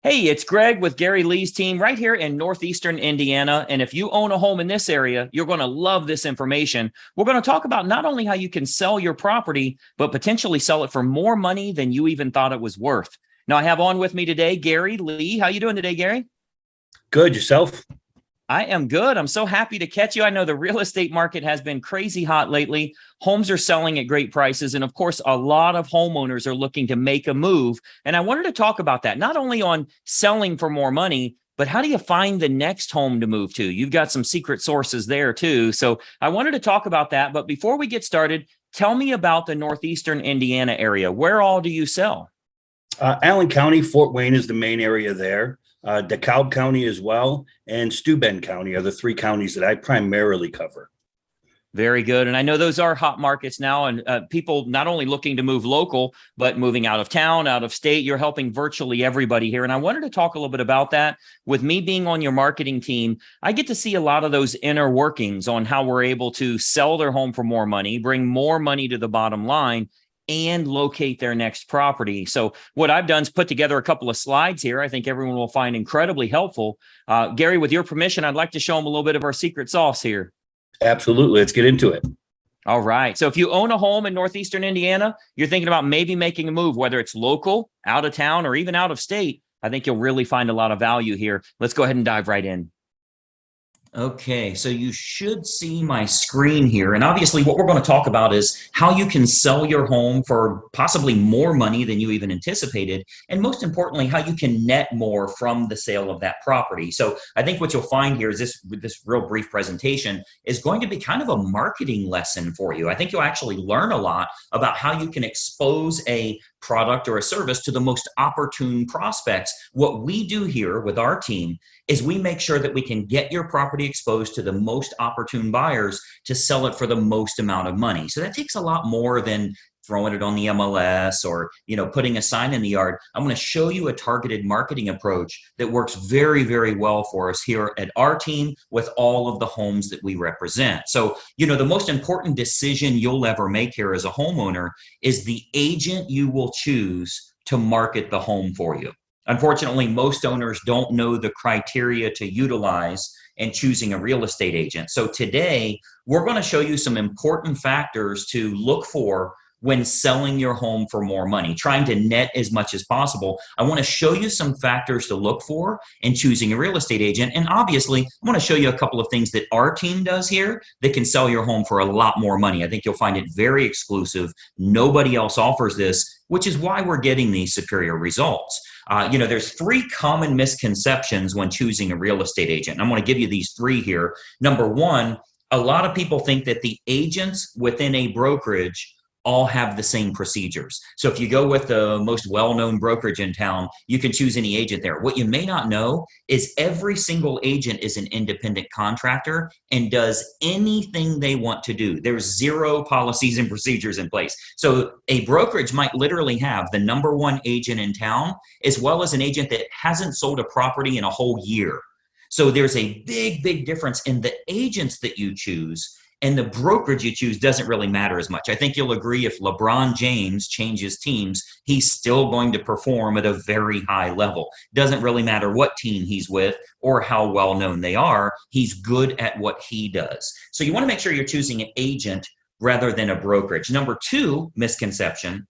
Hey, it's Greg with Gary Lee's team right here in Northeastern Indiana. And if you own a home in this area, you're going to love this information. We're going to talk about not only how you can sell your property, but potentially sell it for more money than you even thought it was worth. Now, I have on with me today, Gary Lee. How you doing today, Gary? Good. Yourself? I am good. I'm so happy to catch you. I know the real estate market has been crazy hot lately. Homes are selling at great prices. And of course, a lot of homeowners are looking to make a move. And I wanted to talk about that, not only on selling for more money, but how do you find the next home to move to? You've got some secret sources there too. So I wanted to talk about that. But before we get started, tell me about the Northeastern Indiana area. Where all do you sell? Allen County, Fort Wayne is the main area there. DeKalb County as well, and Steuben County are the three counties that I primarily cover. Very good. And I know those are hot markets now, and people not only looking to move local, but moving out of town, out of state. You're helping virtually everybody here. And I wanted to talk a little bit about that. With me being on your marketing team, I get to see a lot of those inner workings on how we're able to sell their home for more money, bring more money to the bottom line, and locate their next property. So what I've done is put together a couple of slides here. I think everyone will find incredibly helpful. Gary, with your permission, I'd like to show them a little bit of our secret sauce here. Absolutely. Let's get into it. All right. So if you own a home in Northeastern Indiana, you're thinking about maybe making a move, whether it's local, out of town, or even out of state, I think you'll really find a lot of value here. Let's go ahead and dive right in. Okay, so you should see my screen here. And obviously what we're going to talk about is how you can sell your home for possibly more money than you even anticipated. And most importantly, how you can net more from the sale of that property. So I think what you'll find here is this real brief presentation is going to be kind of a marketing lesson for you. I think you'll actually learn a lot about how you can expose a product or a service to the most opportune prospects. What we do here with our team is we make sure that we can get your property exposed to the most opportune buyers to sell it for the most amount of money. So that takes a lot more than throwing it on the MLS or, putting a sign in the yard. I'm going to show you a targeted marketing approach that works very, very well for us here at our team with all of the homes that we represent. So, the most important decision you'll ever make here as a homeowner is the agent you will choose to market the home for you. Unfortunately, most owners don't know the criteria to utilize in choosing a real estate agent. So today, we're going to show you some important factors to look for when selling your home for more money, trying to net as much as possible. I want to show you some factors to look for in choosing a real estate agent. And obviously, I want to show you a couple of things that our team does here that can sell your home for a lot more money. I think you'll find it very exclusive. Nobody else offers this, which is why we're getting these superior results. There's three common misconceptions when choosing a real estate agent. And I'm going to give you these three here. Number one, a lot of people think that the agents within a brokerage all have the same procedures. So if you go with the most well-known brokerage in town, you can choose any agent there. What you may not know is every single agent is an independent contractor and does anything they want to do. There's zero policies and procedures in place. So a brokerage might literally have the number one agent in town, as well as an agent that hasn't sold a property in a whole year. So there's a big, big difference in the agents that you choose. And the brokerage you choose doesn't really matter as much. I think you'll agree if LeBron James changes teams, he's still going to perform at a very high level. Doesn't really matter what team he's with or how well known they are. He's good at what he does. So you want to make sure you're choosing an agent rather than a brokerage. Number two misconception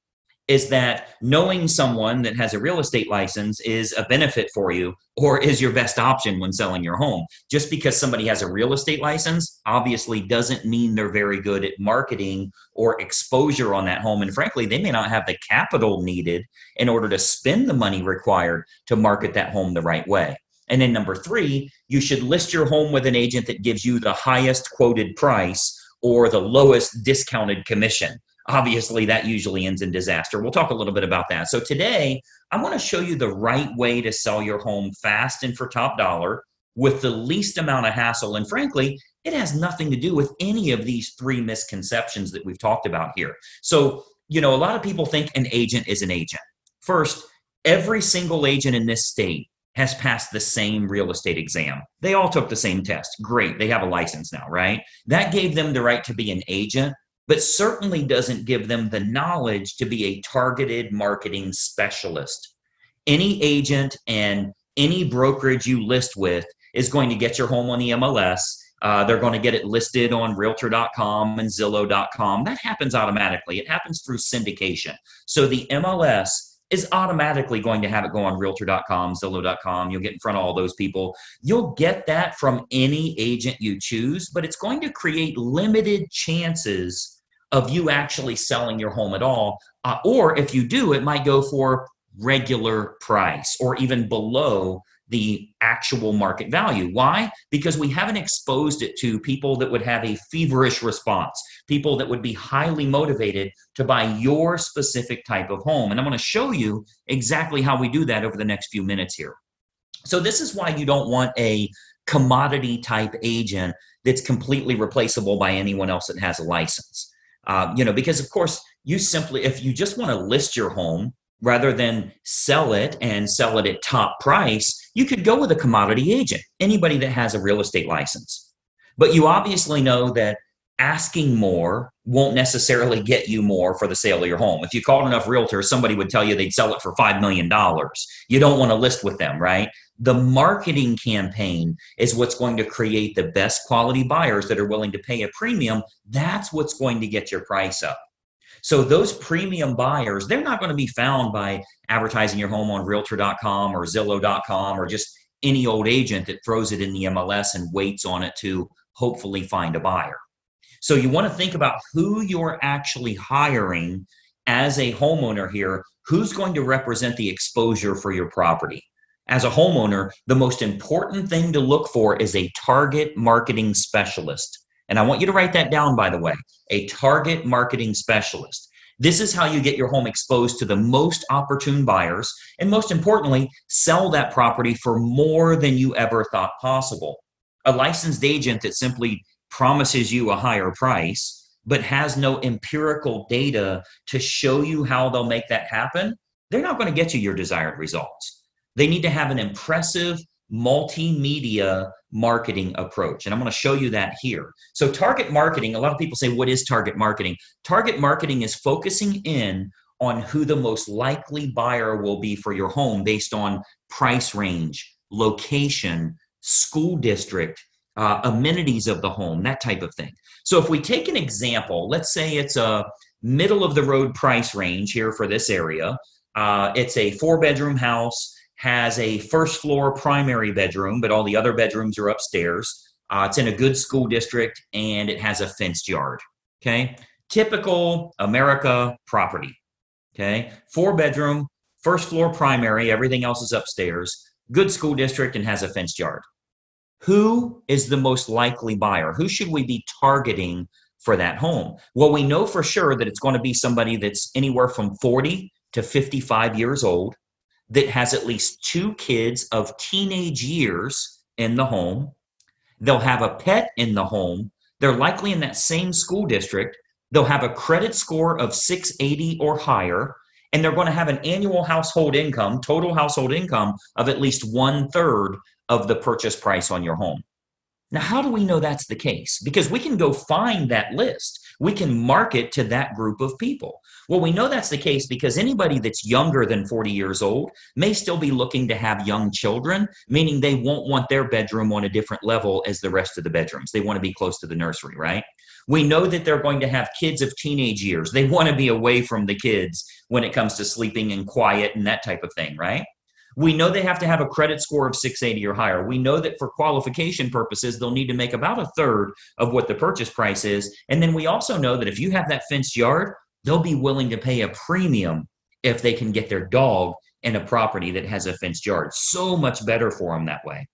is that knowing someone that has a real estate license is a benefit for you or is your best option when selling your home. Just because somebody has a real estate license obviously doesn't mean they're very good at marketing or exposure on that home. And frankly, they may not have the capital needed in order to spend the money required to market that home the right way. And then number three, you should list your home with an agent that gives you the highest quoted price or the lowest discounted commission. Obviously, that usually ends in disaster. We'll talk a little bit about that. So today, I want to show you the right way to sell your home fast and for top dollar with the least amount of hassle. And frankly, it has nothing to do with any of these three misconceptions that we've talked about here. So, a lot of people think an agent is an agent. First, every single agent in this state has passed the same real estate exam. They all took the same test. Great. They have a license now, right? That gave them the right to be an agent, but certainly doesn't give them the knowledge to be a targeted marketing specialist. Any agent and any brokerage you list with is going to get your home on the MLS. They're going to get it listed on realtor.com and zillow.com. That happens automatically. It happens through syndication. So the MLS is automatically going to have it go on realtor.com, zillow.com. You'll get in front of all those people. You'll get that from any agent you choose, but it's going to create limited chances of you actually selling your home at all. Or if you do, it might go for regular price or even below the actual market value. Why? Because we haven't exposed it to people that would have a feverish response, people that would be highly motivated to buy your specific type of home. And I'm going to show you exactly how we do that over the next few minutes here. So this is why you don't want a commodity type agent that's completely replaceable by anyone else that has a license. Because of course, if you just want to list your home rather than sell it and sell it at top price, you could go with a commodity agent, anybody that has a real estate license. But you obviously know that asking more won't necessarily get you more for the sale of your home. If you called enough realtors, somebody would tell you they'd sell it for $5 million. You don't want to list with them, right? The marketing campaign is what's going to create the best quality buyers that are willing to pay a premium. That's what's going to get your price up. So those premium buyers, they're not going to be found by advertising your home on realtor.com or zillow.com or just any old agent that throws it in the MLS and waits on it to hopefully find a buyer. So you want to think about who you're actually hiring as a homeowner here, who's going to represent the exposure for your property. As a homeowner, the most important thing to look for is a target marketing specialist. And I want you to write that down, by the way, a target marketing specialist. This is how you get your home exposed to the most opportune buyers, and most importantly, sell that property for more than you ever thought possible. A licensed agent that simply promises you a higher price, but has no empirical data to show you how they'll make that happen, they're not going to get you your desired results. They need to have an impressive multimedia marketing approach. And I'm going to show you that here. So target marketing, a lot of people say, what is target marketing? Target marketing is focusing in on who the most likely buyer will be for your home based on price range, location, school district, amenities of the home, that type of thing. So if we take an example, let's say it's a middle of the road price range here for this area. It's a 4-bedroom house, has a first floor primary bedroom, but all the other bedrooms are upstairs. It's in a good school district and it has a fenced yard. Okay. Typical America property. Okay. 4-bedroom, first floor primary, everything else is upstairs, good school district and has a fenced yard. Who is the most likely buyer? Who should we be targeting for that home? Well, we know for sure that it's going to be somebody that's anywhere from 40 to 55 years old, that has at least 2 kids of teenage years in the home. They'll have a pet in the home. They're likely in that same school district. They'll have a credit score of 680 or higher, and they're going to have an annual household income, total household income of at least 1/3 of the purchase price on your home. Now, how do we know that's the case? Because we can go find that list. We can market to that group of people. Well, we know that's the case because anybody that's younger than 40 years old may still be looking to have young children, meaning they won't want their bedroom on a different level as the rest of the bedrooms. They want to be close to the nursery, right? We know that they're going to have kids of teenage years. They want to be away from the kids when it comes to sleeping and quiet and that type of thing, right? We know they have to have a credit score of 680 or higher. We know that for qualification purposes, they'll need to make about 1/3 of what the purchase price is. And then we also know that if you have that fenced yard, they'll be willing to pay a premium if they can get their dog in a property that has a fenced yard. So much better for them that way.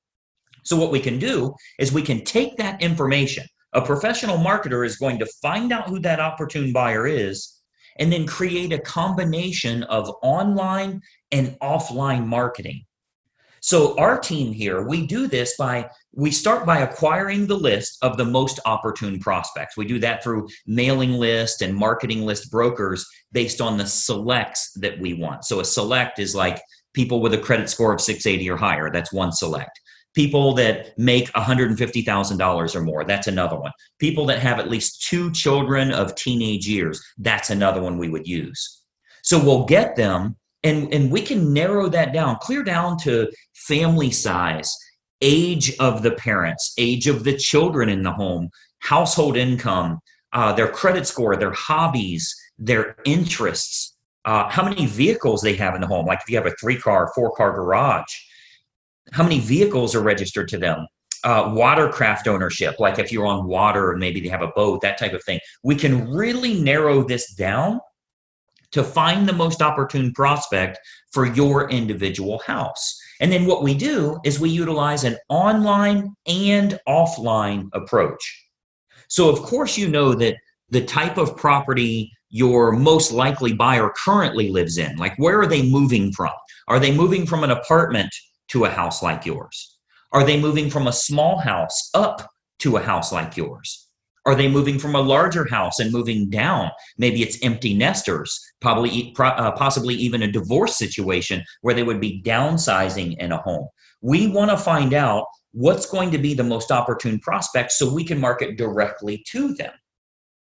So what we can do is we can take that information. A professional marketer is going to find out who that opportune buyer is and then create a combination of online and offline marketing. So our team here, we do this we start by acquiring the list of the most opportune prospects. We do that through mailing list and marketing list brokers based on the selects that we want. So a select is like people with a credit score of 680 or higher. That's one select. People that make $150,000 or more, that's another one. People that have at least 2 children of teenage years, that's another one we would use. So we'll get them And we can narrow that down, clear down to family size, age of the parents, age of the children in the home, household income, their credit score, their hobbies, their interests, how many vehicles they have in the home. Like if you have a 3-car, 4-car garage, how many vehicles are registered to them? Watercraft ownership, like if you're on water and maybe they have a boat, that type of thing. We can really narrow this down to find the most opportune prospect for your individual house. And then what we do is we utilize an online and offline approach. So of course, you know that the type of property your most likely buyer currently lives in, like where are they moving from? Are they moving from an apartment to a house like yours? Are they moving from a small house up to a house like yours? Are they moving from a larger house and moving down? Maybe it's empty nesters, possibly even a divorce situation where they would be downsizing in a home. We want to find out what's going to be the most opportune prospect so we can market directly to them.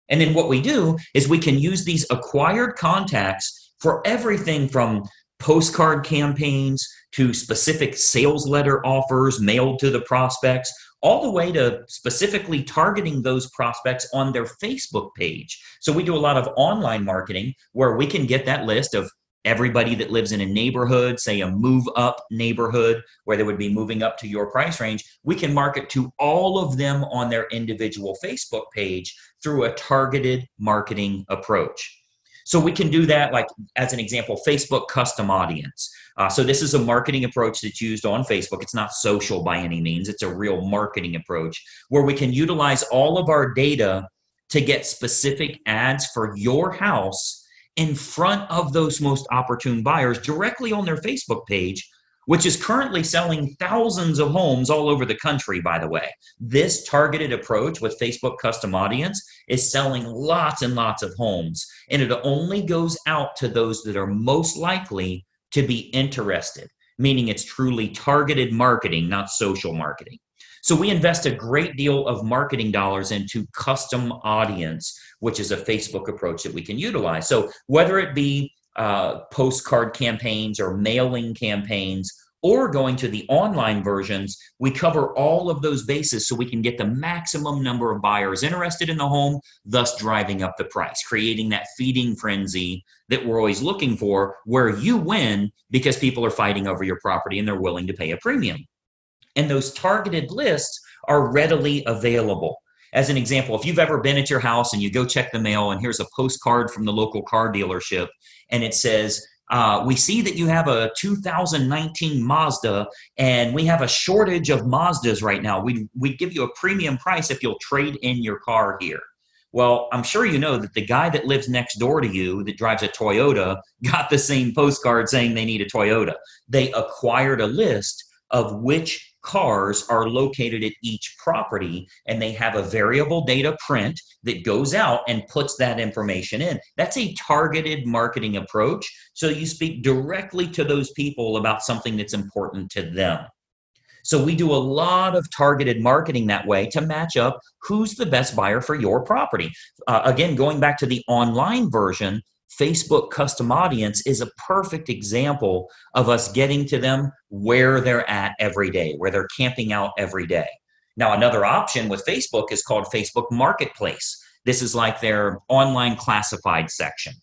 And then what we do is we can use these acquired contacts for everything from postcard campaigns to specific sales letter offers mailed to the prospects, all the way to specifically targeting those prospects on their Facebook page. So we do a lot of online marketing where we can get that list of everybody that lives in a neighborhood, say a move up neighborhood where they would be moving up to your price range. We can market to all of them on their individual Facebook page through a targeted marketing approach. So we can do that, like as an example, Facebook custom audience. So this is a marketing approach that's used on Facebook. It's not social by any means. It's a real marketing approach where we can utilize all of our data to get specific ads for your house in front of those most opportune buyers directly on their Facebook page, which is currently selling thousands of homes all over the country, by the way. This targeted approach with Facebook custom audience is selling lots and lots of homes, and it only goes out to those that are most likely to be interested, meaning it's truly targeted marketing, not social marketing. So we invest a great deal of marketing dollars into custom audience, which is a Facebook approach that we can utilize. So whether it be postcard campaigns or mailing campaigns or going to the online versions, we cover all of those bases so we can get the maximum number of buyers interested in the home, thus driving up the price, creating that feeding frenzy that we're always looking for, where you win because people are fighting over your property and they're willing to pay a premium. And those targeted lists are readily available. As an example, if you've ever been at your house and you go check the mail and here's a postcard from the local car dealership and it says, we see that you have a 2019 Mazda and we have a shortage of Mazdas right now. We'd give you a premium price if you'll trade in your car here. Well, I'm sure you know that the guy that lives next door to you that drives a Toyota got the same postcard saying they need a Toyota. They acquired a list of which cars are located at each property, and they have a variable data print that goes out and puts that information in. That's a targeted marketing approach. So you speak directly to those people about something that's important to them. So we do a lot of targeted marketing that way to match up who's the best buyer for your property. Again, going back to the online version, Facebook custom audience is a perfect example of us getting to them where they're at every day, where they're camping out every day. Now, another option with Facebook is called Facebook Marketplace. This is like their online classified section.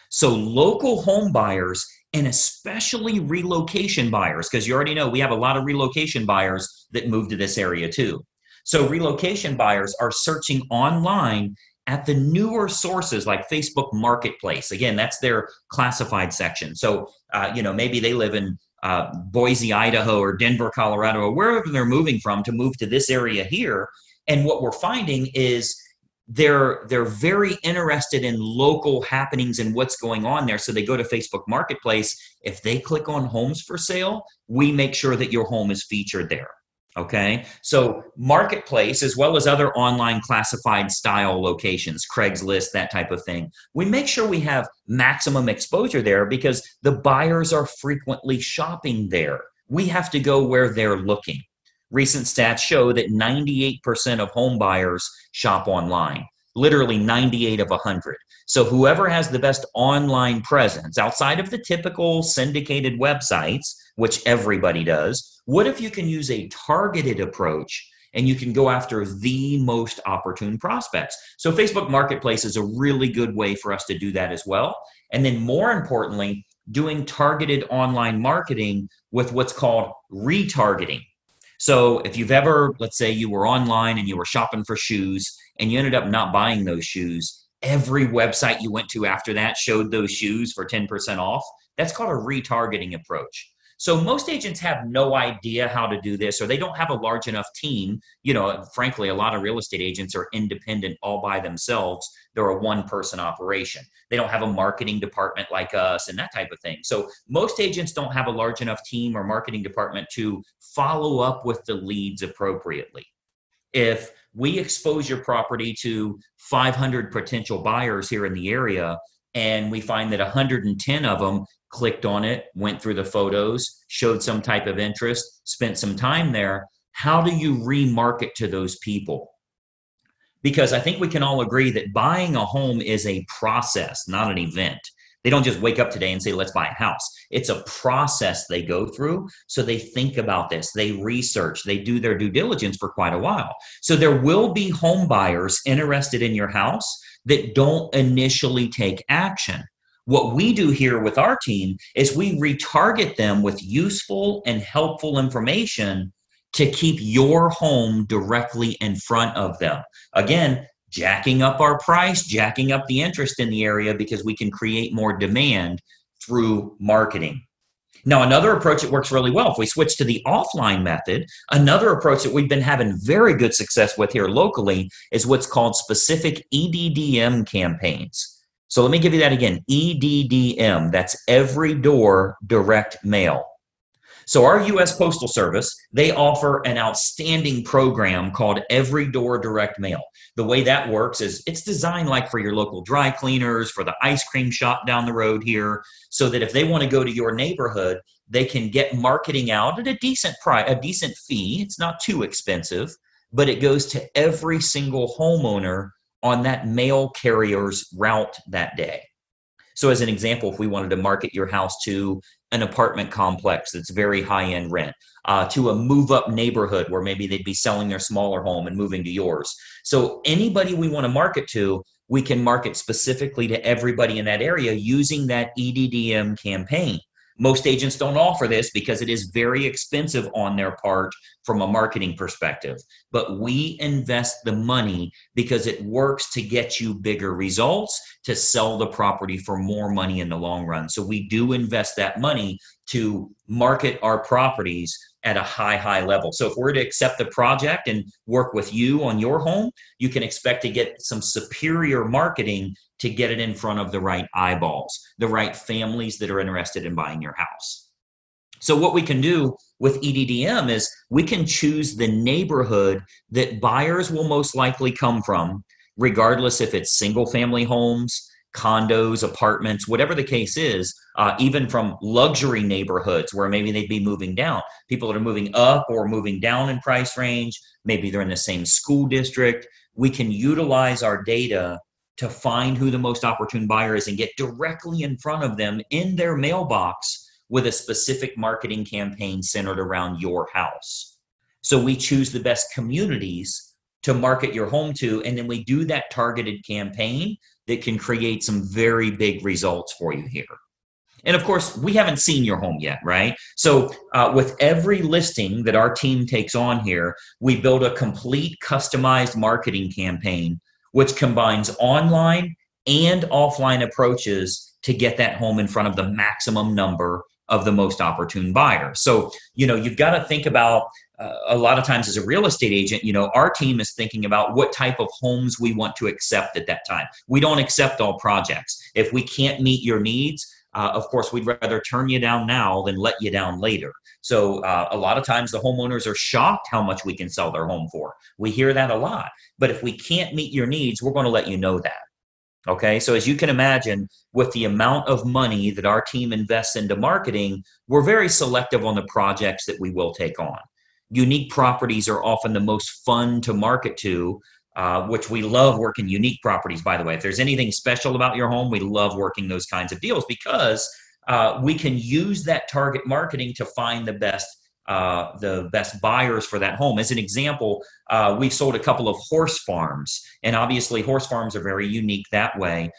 So local home buyers and especially relocation buyers, because you already know we have a lot of relocation buyers that move to this area too. So relocation buyers are searching online at the newer sources like Facebook Marketplace. Again, that's their classified section. So, maybe they live in Boise, Idaho, or Denver, Colorado, or wherever they're moving from to move to this area here. And what we're finding is they're very interested in local happenings and what's going on there. So they go to Facebook Marketplace. If they click on homes for sale, we make sure that your home is featured there. Okay, so Marketplace, as well as other online classified style locations, Craigslist, that type of thing, we make sure we have maximum exposure there because the buyers are frequently shopping there. We have to go where they're looking. Recent stats show that 98% of home buyers shop online. literally 98 of 100. So whoever has the best online presence outside of the typical syndicated websites, which everybody does, what if you can use a targeted approach and you can go after the most opportune prospects? So Facebook Marketplace is a really good way for us to do that as well. And then more importantly, doing targeted online marketing with what's called retargeting. So if you've ever, let's say you were online and you were shopping for shoes and you ended up not buying those shoes, every website you went to after that showed those shoes for 10% off. That's called a retargeting approach. So most agents have no idea how to do this, or they don't have a large enough team. You know, frankly, a lot of real estate agents are independent all by themselves. They're a one-person operation. They don't have a marketing department like us and that type of thing. So most agents don't have a large enough team or marketing department to follow up with the leads appropriately. If we expose your property to 500 potential buyers here in the area, and we find that 110 of them clicked on it, went through the photos, showed some type of interest, spent some time there, how do you remarket to those people? Because I think we can all agree that buying a home is a process, not an event. They don't just wake up today and say, let's buy a house. It's a process they go through. So they think about this, they research, they do their due diligence for quite a while. So there will be home buyers interested in your house that don't initially take action. What we do here with our team is we retarget them with useful and helpful information to keep your home directly in front of them. Again, jacking up our price, jacking up the interest in the area because we can create more demand through marketing. Now, another approach that works really well, if we switch to the offline method, another approach that we've been having very good success with here locally is what's called specific EDDM campaigns. So let me give you that again, EDDM, that's every door direct mail. So our U.S. Postal Service, they offer an outstanding program called Every Door Direct Mail. The way that works is it's designed like for your local dry cleaners, for the ice cream shop down the road here, so that if they want to go to your neighborhood, they can get marketing out at a decent price, a decent fee. It's not too expensive, but it goes to every single homeowner on that mail carrier's route that day. So as an example, if we wanted to market your house to an apartment complex that's very high-end rent, to a move-up neighborhood where maybe they'd be selling their smaller home and moving to yours. So anybody we want to market to, we can market specifically to everybody in that area using that EDDM campaign. Most agents don't offer this because it is very expensive on their part from a marketing perspective. But we invest the money because it works to get you bigger results, to sell the property for more money in the long run. So we do invest that money to market our properties at a high level. So if we're to accept the project and work with you on your home, you can expect to get some superior marketing to get it in front of the right eyeballs, the right families that are interested in buying your house. So what we can do with EDDM is we can choose the neighborhood that buyers will most likely come from, regardless if it's single family homes, condos, apartments, whatever the case is, even from luxury neighborhoods where maybe they'd be moving down. People that are moving up or moving down in price range, maybe they're in the same school district. We can utilize our data to find who the most opportune buyer is and get directly in front of them in their mailbox with a specific marketing campaign centered around your house. So we choose the best communities to market your home to, and then we do that targeted campaign that can create some very big results for you here. And of course, we haven't seen your home yet, right? So with every listing that our team takes on here, we build a complete customized marketing campaign which combines online and offline approaches to get that home in front of the maximum number of the most opportune buyers. So, you've got to think about a lot of times as a real estate agent, our team is thinking about what type of homes we want to accept at that time. We don't accept all projects. If we can't meet your needs, of course, we'd rather turn you down now than let you down later. So a lot of times the homeowners are shocked how much we can sell their home for. We hear that a lot. But if we can't meet your needs, we're going to let you know that. Okay, so as you can imagine, with the amount of money that our team invests into marketing, we're very selective on the projects that we will take on. Unique properties are often the most fun to market to which we love working unique properties, by the way. If there's anything special about your home, we love working those kinds of deals because we can use that target marketing to find the best buyers for that home. As an example, we've sold a couple of horse farms, and obviously horse farms are very unique that way.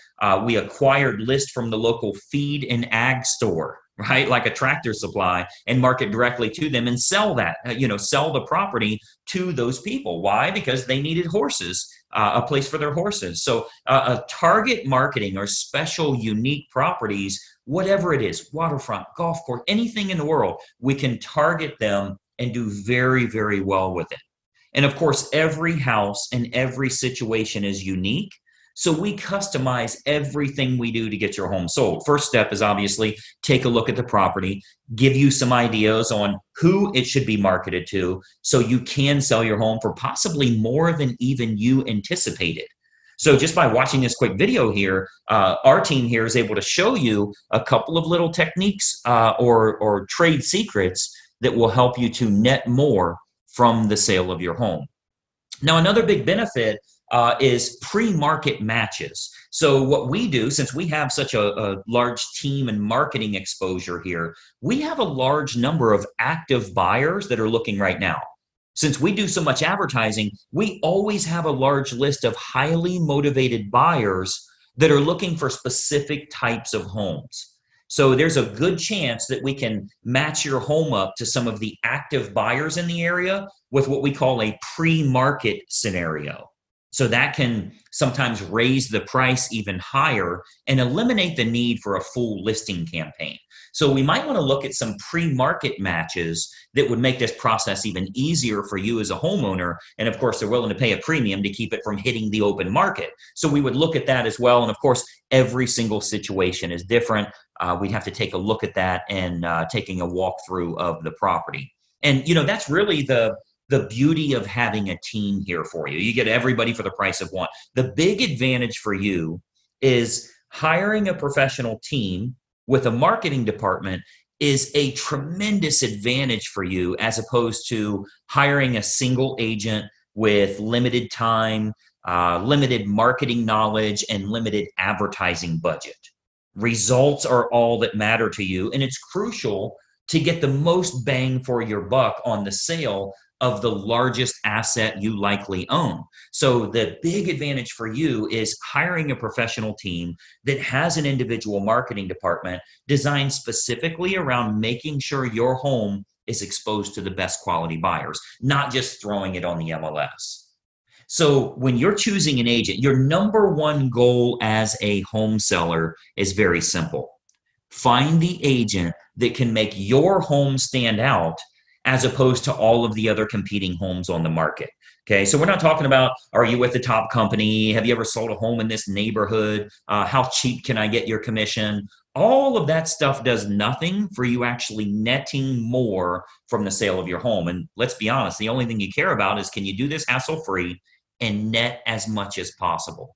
We acquired lists from the local feed and ag store, right? Like a Tractor Supply, and market directly to them and sell that, sell the property to those people. Why? Because they needed horses, a place for their horses. So a target marketing or special unique properties, whatever it is, waterfront, golf course, anything in the world, we can target them and do very, very well with it. And of course, every house and every situation is unique. So we customize everything we do to get your home sold. First step is obviously take a look at the property, give you some ideas on who it should be marketed to so you can sell your home for possibly more than even you anticipated. So just by watching this quick video here, our team here is able to show you a couple of little techniques or trade secrets that will help you to net more from the sale of your home. Now, another big benefit is pre-market matches. So what we do, since we have such a large team and marketing exposure here, we have a large number of active buyers that are looking right now. Since we do so much advertising, we always have a large list of highly motivated buyers that are looking for specific types of homes. So there's a good chance that we can match your home up to some of the active buyers in the area with what we call a pre-market scenario. So that can sometimes raise the price even higher and eliminate the need for a full listing campaign. So we might want to look at some pre-market matches that would make this process even easier for you as a homeowner. And of course, they're willing to pay a premium to keep it from hitting the open market. So we would look at that as well. And of course, every single situation is different. We'd have to take a look at that and taking a walkthrough of the property. And, that's really the beauty of having a team here for you. You get everybody for the price of one. The big advantage for you is hiring a professional team with a marketing department is a tremendous advantage for you as opposed to hiring a single agent with limited time, limited marketing knowledge, and limited advertising budget. Results are all that matter to you, and it's crucial to get the most bang for your buck on the sale of the largest asset you likely own. So the big advantage for you is hiring a professional team that has an individual marketing department designed specifically around making sure your home is exposed to the best quality buyers, not just throwing it on the MLS. So when you're choosing an agent, your number one goal as a home seller is very simple. Find the agent that can make your home stand out as opposed to all of the other competing homes on the market. Okay, so we're not talking about, are you with the top company? Have you ever sold a home in this neighborhood? How cheap can I get your commission? All of that stuff does nothing for you actually netting more from the sale of your home. And let's be honest, the only thing you care about is, can you do this hassle-free and net as much as possible?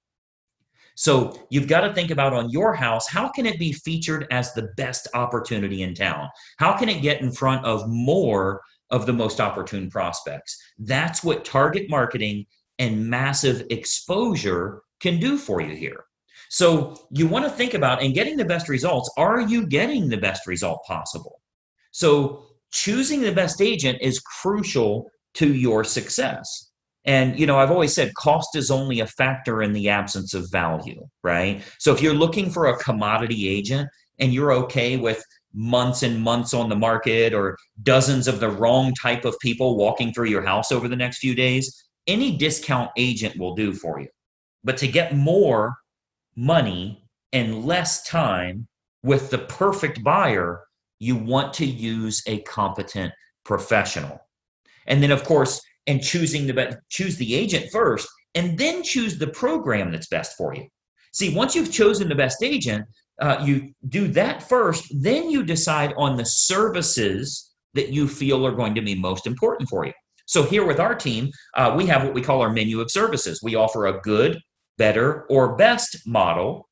So you've got to think about, on your house, how can it be featured as the best opportunity in town? How can it get in front of more of the most opportune prospects? That's what target marketing and massive exposure can do for you here. So you want to think about, in getting the best results, are you getting the best result possible? So choosing the best agent is crucial to your success. And, I've always said cost is only a factor in the absence of value, right? So if you're looking for a commodity agent and you're okay with months and months on the market or dozens of the wrong type of people walking through your house over the next few days, any discount agent will do for you. But to get more money and less time with the perfect buyer, you want to use a competent professional. And then, of course, and choose the agent first, and then choose the program that's best for you. See, once you've chosen the best agent, you do that first, then you decide on the services that you feel are going to be most important for you. So here with our team, we have what we call our menu of services. We offer a good, better, or best model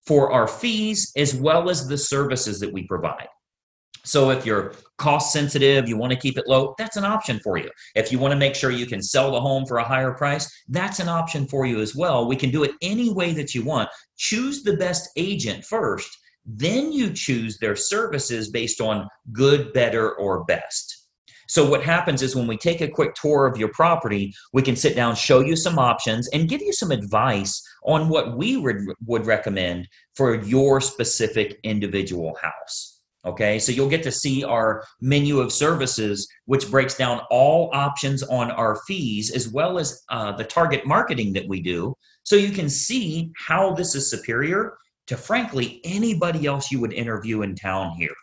for our fees as well as the services that we provide. So if you're cost sensitive, you want to keep it low, that's an option for you. If you want to make sure you can sell the home for a higher price, that's an option for you as well. We can do it any way that you want. Choose the best agent first, then you choose their services based on good, better, or best. So what happens is when we take a quick tour of your property, we can sit down, show you some options, and give you some advice on what we would recommend for your specific individual house. Okay, so you'll get to see our menu of services, which breaks down all options on our fees, as well as the target marketing that we do. So you can see how this is superior to, frankly, anybody else you would interview in town here.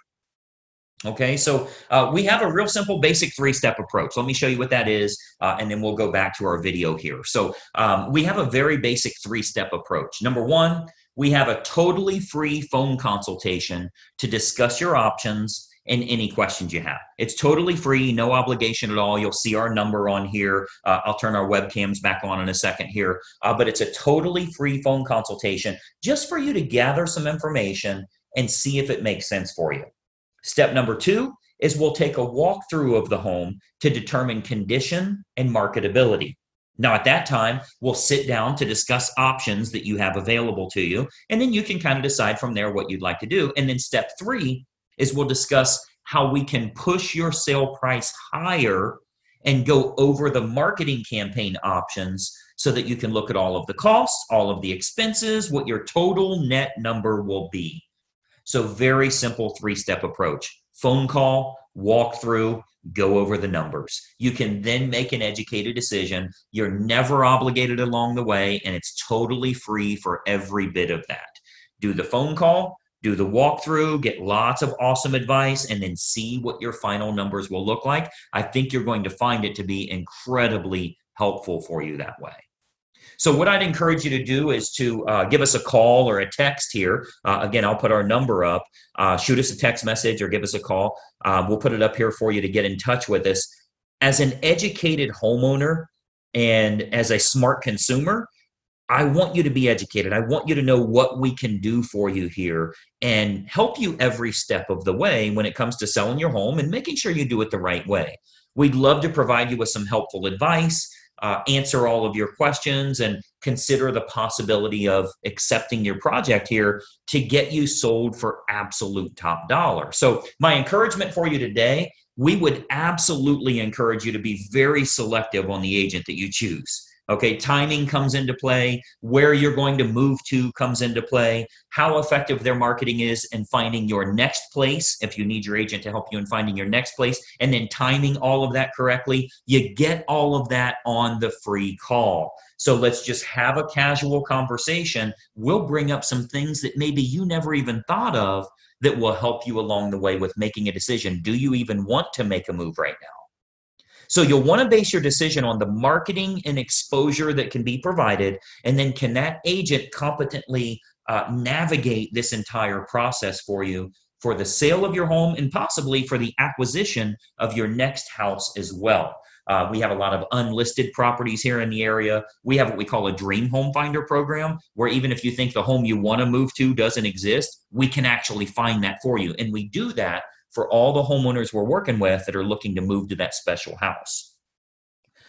Okay, so we have a real simple basic three-step approach. Let me show you what that is, and then we'll go back to our video here. So we have a very basic three-step approach. Number one, we have a totally free phone consultation to discuss your options and any questions you have. It's totally free, no obligation at all. You'll see our number on here. I'll turn our webcams back on in a second here, but it's a totally free phone consultation just for you to gather some information and see if it makes sense for you. Step number two is we'll take a walkthrough of the home to determine condition and marketability. Now, at that time, we'll sit down to discuss options that you have available to you, and then you can kind of decide from there what you'd like to do. And then step three is we'll discuss how we can push your sale price higher and go over the marketing campaign options so that you can look at all of the costs, all of the expenses, what your total net number will be. So very simple three-step approach. Phone call, walk through, go over the numbers. You can then make an educated decision. You're never obligated along the way, and it's totally free for every bit of that. Do the phone call, do the walkthrough, get lots of awesome advice, and then see what your final numbers will look like. I think you're going to find it to be incredibly helpful for you that way. So what I'd encourage you to do is to give us a call or a text here. Again, I'll put our number up. Shoot us a text message or give us a call. We'll put it up here for you to get in touch with us. As an educated homeowner and as a smart consumer, I want you to be educated. I want you to know what we can do for you here and help you every step of the way when it comes to selling your home and making sure you do it the right way. We'd love to provide you with some helpful advice, answer all of your questions, and consider the possibility of accepting your project here to get you sold for absolute top dollar. So my encouragement for you today, we would absolutely encourage you to be very selective on the agent that you choose. Okay, timing comes into play, where you're going to move to comes into play, how effective their marketing is in finding your next place, if you need your agent to help you in finding your next place, and then timing all of that correctly. You get all of that on the free call. So let's just have a casual conversation. We'll bring up some things that maybe you never even thought of that will help you along the way with making a decision. Do you even want to make a move right now? So you'll want to base your decision on the marketing and exposure that can be provided, and then can that agent competently navigate this entire process for you for the sale of your home and possibly for the acquisition of your next house as well. We have a lot of unlisted properties here in the area. We have what we call a dream home finder program, where even if you think the home you want to move to doesn't exist, we can actually find that for you. And we do that for all the homeowners we're working with that are looking to move to that special house.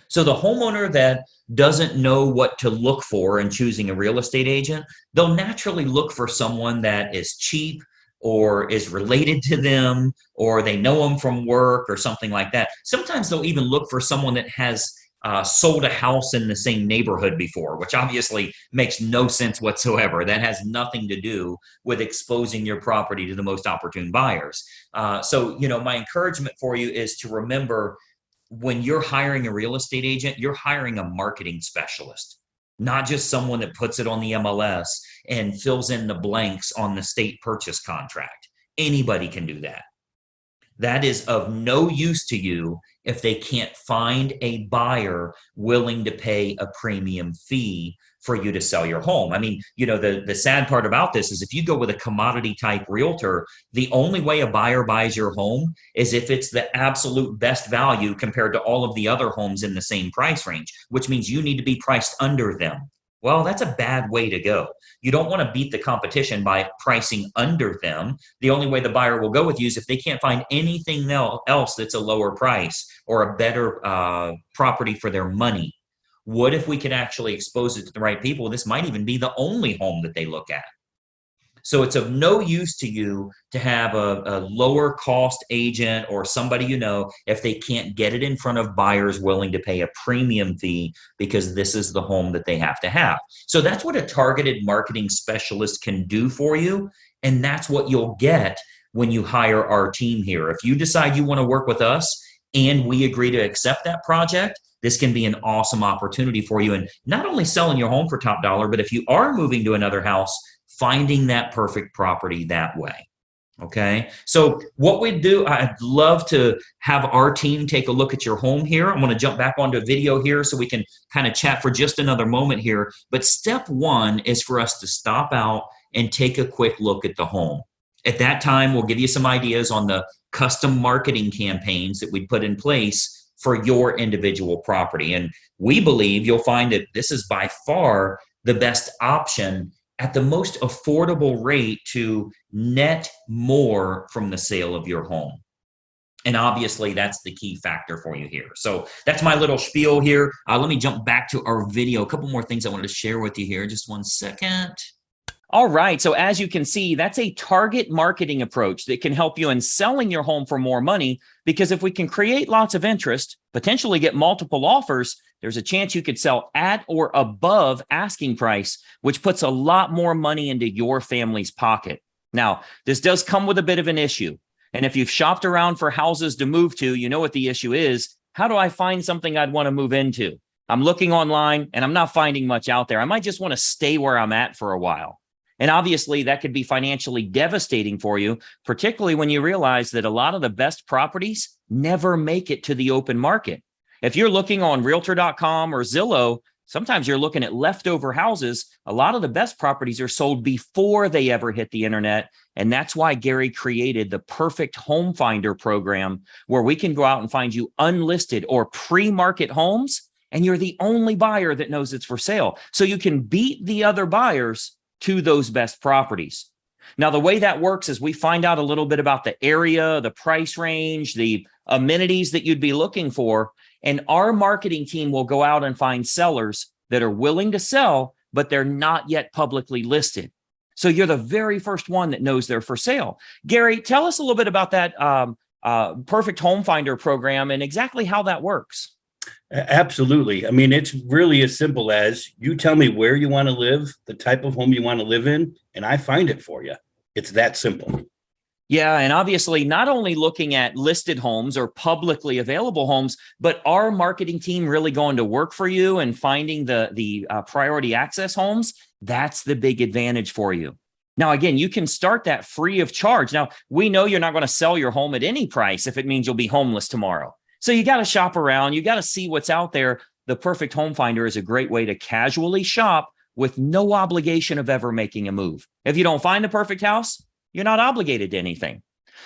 So the homeowner that doesn't know what to look for in choosing a real estate agent, they'll naturally look for someone that is cheap or is related to them, or they know them from work or something like that. Sometimes they'll even look for someone that has sold a house in the same neighborhood before, which obviously makes no sense whatsoever. That has nothing to do with exposing your property to the most opportune buyers. So, my encouragement for you is to remember, when you're hiring a real estate agent, you're hiring a marketing specialist, not just someone that puts it on the MLS and fills in the blanks on the state purchase contract. Anybody can do that. That is of no use to you if they can't find a buyer willing to pay a premium fee for you to sell your home. I mean, the sad part about this is if you go with a commodity type realtor, the only way a buyer buys your home is if it's the absolute best value compared to all of the other homes in the same price range, which means you need to be priced under them. Well, that's a bad way to go. You don't want to beat the competition by pricing under them. The only way the buyer will go with you is if they can't find anything else that's a lower price or a better property for their money. What if we could actually expose it to the right people? This might even be the only home that they look at. So it's of no use to you to have a lower cost agent or somebody if they can't get it in front of buyers willing to pay a premium fee because this is the home that they have to have. So that's what a targeted marketing specialist can do for you. And that's what you'll get when you hire our team here. If you decide you want to work with us and we agree to accept that project, this can be an awesome opportunity for you. And not only selling your home for top dollar, but if you are moving to another house, finding that perfect property that way. Okay. So what we do, I'd love to have our team take a look at your home here. I'm going to jump back onto a video here so we can kind of chat for just another moment here. But step one is for us to stop out and take a quick look at the home. At that time, we'll give you some ideas on the custom marketing campaigns that we put in place for your individual property. And we believe you'll find that this is by far the best option at the most affordable rate to net more from the sale of your home. And obviously, that's the key factor for you here. So that's my little spiel here. Let me jump back to our video. A couple more things I wanted to share with you here. Just one second. All right. So as you can see, that's a target marketing approach that can help you in selling your home for more money, because if we can create lots of interest, potentially get multiple offers, there's a chance you could sell at or above asking price, which puts a lot more money into your family's pocket. Now, this does come with a bit of an issue. And if you've shopped around for houses to move to, you know what the issue is. How do I find something I'd want to move into? I'm looking online and I'm not finding much out there. I might just want to stay where I'm at for a while. And obviously, that could be financially devastating for you, particularly when you realize that a lot of the best properties never make it to the open market. If you're looking on Realtor.com or Zillow, sometimes you're looking at leftover houses. A lot of the best properties are sold before they ever hit the internet. And that's why Gary created the Perfect Home Finder program, where we can go out and find you unlisted or pre-market homes, and you're the only buyer that knows it's for sale. So you can beat the other buyers to those best properties. Now, the way that works is we find out a little bit about the area, the price range, the amenities that you'd be looking for, and our marketing team will go out and find sellers that are willing to sell, but they're not yet publicly listed. So you're the very first one that knows they're for sale. Gary, tell us a little bit about that Perfect Home Finder program and exactly how that works. Absolutely. I mean, it's really as simple as you tell me where you want to live, the type of home you want to live in, and I find it for you. It's that simple. Yeah. And obviously, not only looking at listed homes or publicly available homes, but our marketing team really going to work for you and finding the priority access homes. That's the big advantage for you. Now, again, you can start that free of charge. Now, we know you're not going to sell your home at any price if it means you'll be homeless tomorrow. So you got to shop around. You got to see what's out there. The Perfect Home Finder is a great way to casually shop with no obligation of ever making a move. If you don't find the perfect house, you're not obligated to anything.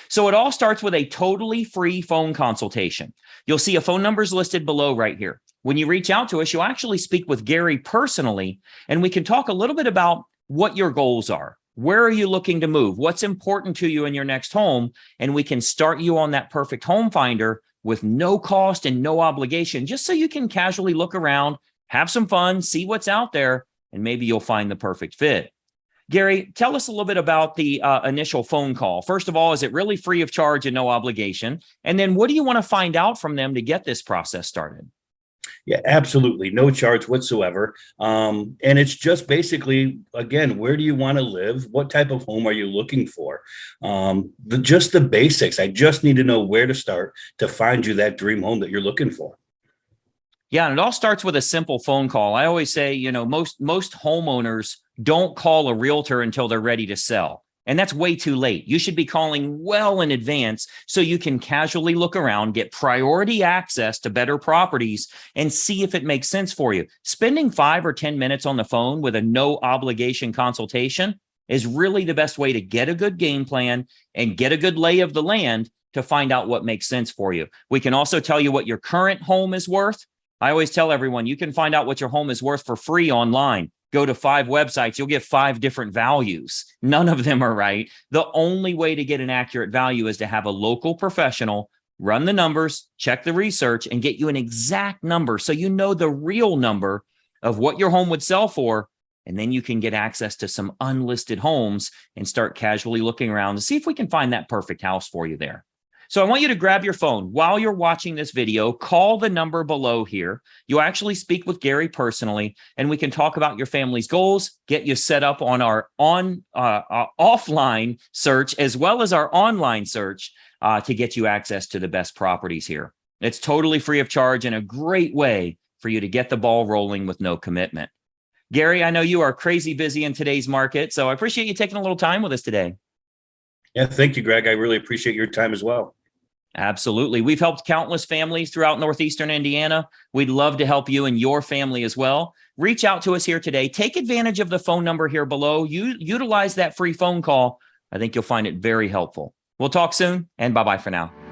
So it all starts with a totally free phone consultation. You'll see a phone numbers listed below right here. When you reach out to us, you'll actually speak with Gary personally, and we can talk a little bit about what your goals are. Where are you looking to move? What's important to you in your next home? And we can start you on that Perfect Home Finder with no cost and no obligation, just so you can casually look around, have some fun, see what's out there, and maybe you'll find the perfect fit. Gary, tell us a little bit about the initial phone call. First of all, is it really free of charge and no obligation? And then what do you want to find out from them to get this process started? Yeah, absolutely. No charge whatsoever. And it's just basically, again, where do you want to live? What type of home are you looking for? Just the basics. I just need to know where to start to find you that dream home that you're looking for. Yeah, and it all starts with a simple phone call. I always say, most homeowners don't call a realtor until they're ready to sell. And that's way too late. You should be calling well in advance so you can casually look around, get priority access to better properties, and see if it makes sense for you. Spending 5 or 10 minutes on the phone with a no obligation consultation is really the best way to get a good game plan and get a good lay of the land to find out what makes sense for you. We can also tell you what your current home is worth. I always tell everyone you can find out what your home is worth for free online. go to 5 websites, you'll get 5 different values. None of them are right. The only way to get an accurate value is to have a local professional run the numbers, check the research, and get you an exact number so you know the real number of what your home would sell for. And then you can get access to some unlisted homes and start casually looking around to see if we can find that perfect house for you there. So I want you to grab your phone while you're watching this video, call the number below here. You'll actually speak with Gary personally, and we can talk about your family's goals, get you set up on our offline search as well as our online search to get you access to the best properties here. It's totally free of charge and a great way for you to get the ball rolling with no commitment. Gary, I know you are crazy busy in today's market, so I appreciate you taking a little time with us today. Yeah, thank you, Greg. I really appreciate your time as well. Absolutely. We've helped countless families throughout Northeastern Indiana. We'd love to help you and your family as well. Reach out to us here today. Take advantage of the phone number here below. Utilize that free phone call. I think you'll find it very helpful. We'll talk soon, and bye-bye for now.